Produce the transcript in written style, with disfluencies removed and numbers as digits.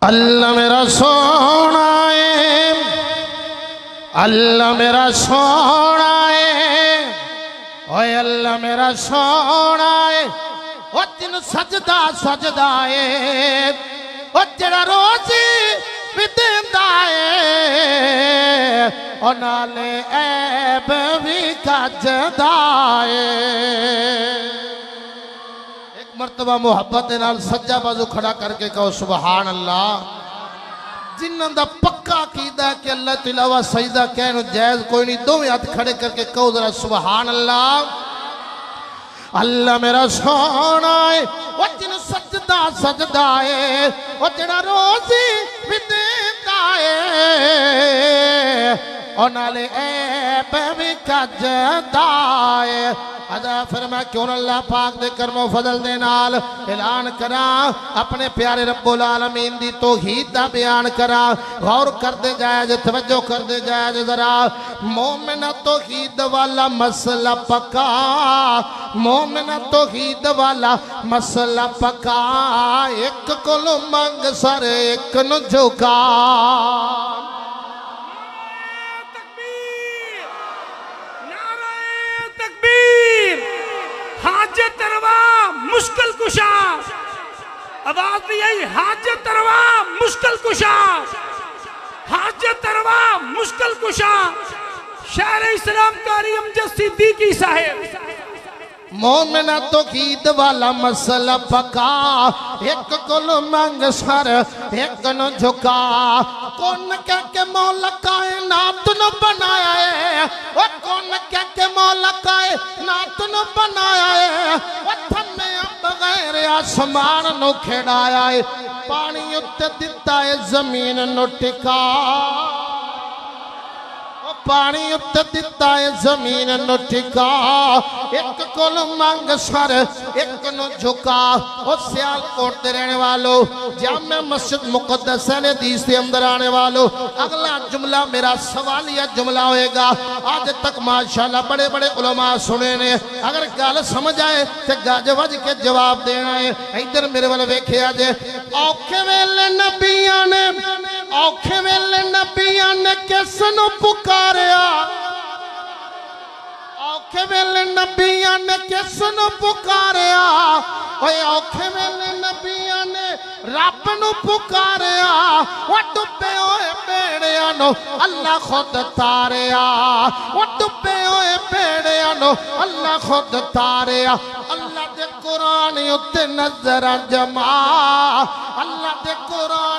اللہ میرا سونا ہے، اللہ میرا سونا ہے، اوے اللہ میرا سونا ہے، او جن سجدہ سجدہ ہے، او جڑا روزی بھی دیندا ہے، او نالے عیب بھی کجدا ہے۔ مرتبہ محبت نال سجا بازو کھڑا کر کے کہو سبحان اللہ۔ جنہاں دا پکا عقیدہ ہے کہ اللہ تو علاوہ سجدہ کہنا جائز کوئی نہیں، دو ہاتھ کھڑے کر کے کہو ذرا سبحان اللہ۔ اللہ میرا سونا ہے، وہ جن سجدہ سجدہ ہے، وہ جڑا روزی بھی دیتا ہے، اور نالے عیب بھی کجدا ہے۔ ادا فرمایا کیوں اللہ پاک دے کرم و فضل دے نال اعلان کراں، اپنے پیارے رب العالمین دی توحید دا بیان کراں۔ غور کر دے جائے جے، توجہ کر دے جائے جے ذرا۔ مومن توحید والا مسئلہ پکا، مومن توحید والا مسئلہ پکا، ایک کلو منگ سر ایک نو جھکا۔ حاجت روا مشکل کشا، آواز بھی یہی حاجت روا مشکل کشا، حاجت روا مشکل کشا، شہر اسلام کاری امجد صدیقی صاحب۔ مومن توحید والا مسئلہ پکا، ایک کل منگ سر ایک نو جھکا۔ کون کہہ کے مولا کائنات نو بنایا ہے، وہ کون کہہ کے مولا کائنات نو بنایا ہے، وہ تھمے بغیر آسمان نو کھڑایا ہے، پانی اتے دیتا ہے زمین نو ٹکا، پانی اتے دیتا ہے زمین نو ٹکا۔ ایک کل منگ سر ایک نو جھکا۔ اور سیال کوٹ دے رہنے والو، جامع مسجد مقدس حدیث دے اندر آنے والو، اگلا جملہ میرا سوالیہ جملہ ہوئے گا۔ آج تک ماشاءاللہ بڑے بڑے علماء سنے نے، اگر گال سمجھ آئے تو گاج وج کے جواب دینا ہے۔ ادھر میرے والے ویکھے آجے، اوکھے ویلے نبیان نے، اوکھے ویلے نبیان نے کس نو پکاریا، اوکھے ویلے نبیان نے کس نو پکاریا، اوے اوکھے ویلے نبیان نے رب نو پکاریا، وہ ڈبے ہوئے بیڑیاں نو اللہ خود تاریا، وہ ڈبے ہوئے بیڑیاں نو اللہ خود تاریا۔ اللہ دے قرآن اتے نظر جما، اللہ دے قرآن